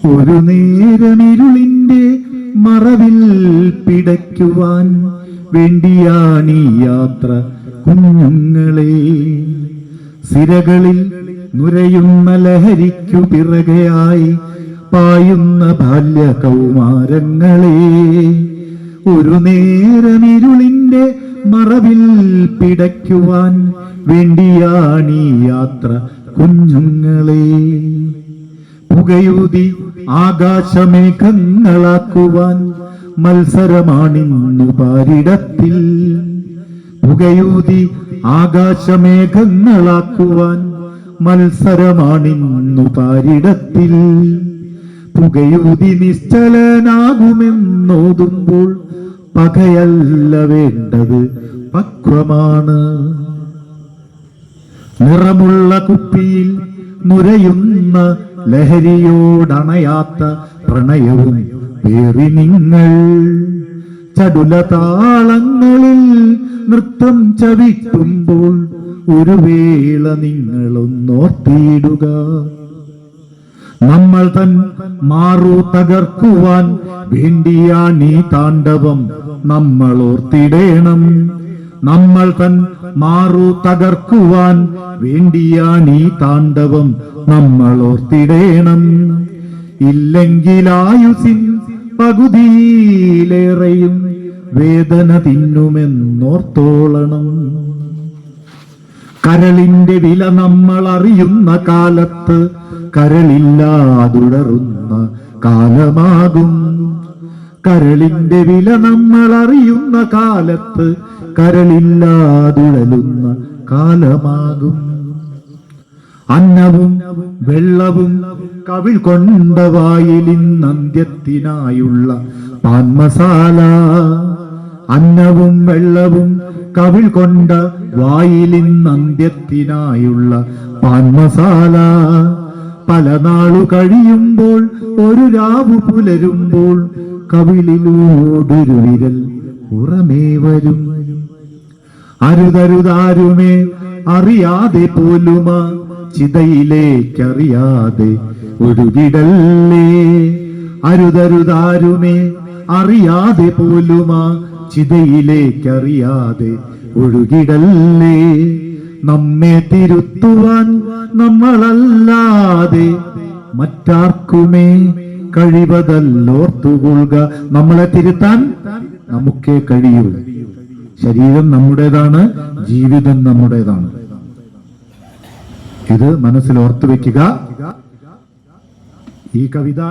ഒരു നേരമിരുളിന്റെ മറവിൽ പിടയ്ക്കുവാൻ വേണ്ടിയാണീ യാത്ര കുഞ്ഞുങ്ങളെ. സിരകളിൽ നുരയുന്ന ലഹരിക്കു പിറകെയായി പായുന്ന ബാല്യ കൗമാരങ്ങളെ. ഒരു നേരമിരുളിന്റെ മറവിൽ പിടയ്ക്കുവാൻ വേണ്ടിയാണീ യാത്ര കുഞ്ഞുങ്ങളെ. പുകയൂതി ആകാശമേഘങ്ങളാക്കുവാൻ മത്സരമാണിന്നു പാരിടത്തിൽ. പുകയൂതി ആകാശമേഘങ്ങളാക്കുവാൻ മത്സരമാണിന്നു പാരിടത്തിൽ. പുകയൂതി നിശ്ചലനാകുമെന്നോതുമ്പോൾ പകയല്ല വേണ്ടത്, പക്വമാണ്. നിറമുള്ള കുപ്പിയിൽ നുരയുന്ന ലഹരിയോടണയാത്ത പ്രണയവും പേറി നിങ്ങൾ. ചടുലതാളങ്ങളിൽ നൃത്തം ചവിട്ടുമ്പോൾ ഒരു വേള നിങ്ങളൊന്നോർത്തിയിടുക. നമ്മൾ തൻ മാറു തകർക്കുവാൻ വേണ്ടിയാണീ താണ്ഡവം നമ്മൾ ഓർത്തിടേണം. നമ്മൾ തൻ മാറു തകർക്കുവാൻ വേണ്ടിയാണീ താണ്ഡവം നമ്മൾ ഓർത്തിടേണം. ഇല്ലെങ്കിലായുസിൻ പകുതിയിലേറെയും വേദന തിന്നുമെന്നോർത്തോളണം. കരളിന്റെ വില നമ്മൾ അറിയുന്ന കാലത്ത് കരളില്ലാതുടറുന്ന കാലമാകും. കരളിന്റെ വില നമ്മൾ അറിയുന്ന കാലത്ത് കരളില്ലാതുഴലുന്ന കാലമാകും. അന്നവും വെള്ളവും കവിൾ കൊണ്ട വായിലിന്നന്ത്യത്തിനായുള്ള പാൻമസാല. അന്നവും വെള്ളവും കവിൾ കൊണ്ട വായിലിന്നന്ത്യത്തിനായുള്ള പാൻമസാല. പല നാളു കഴിയുമ്പോൾ ഒരു രാവു പുലരുമ്പോൾ കവിളിലൂടൊരു വിരൽ പുറമേ വരും. അരുതരുതാരുമേ അറിയാതെ പോലുമ ചിതയിലേക്കറിയാതെ ഒഴുകിടല്ലേ. അരുതരുതാരുമേ അറിയാതെ പോലുമ ചിതയിലേക്കറിയാതെ ഒഴുകിടല്ലേ. നമ്മെ തിരുത്തുവാൻ നമ്മളല്ലാതെ മറ്റാർക്കുമേ കഴിവതല്ലോർത്തുകൊള്ളുക. നമ്മളെ തിരുത്താൻ നമുക്കേ കഴിയൂ. ശരീരം നമ്മുടേതാണ്, ജീവിതം നമ്മുടേതാണ്. ഇത് മനസ്സിൽ ഓർത്തു വെക്കുക. ഈ കവിത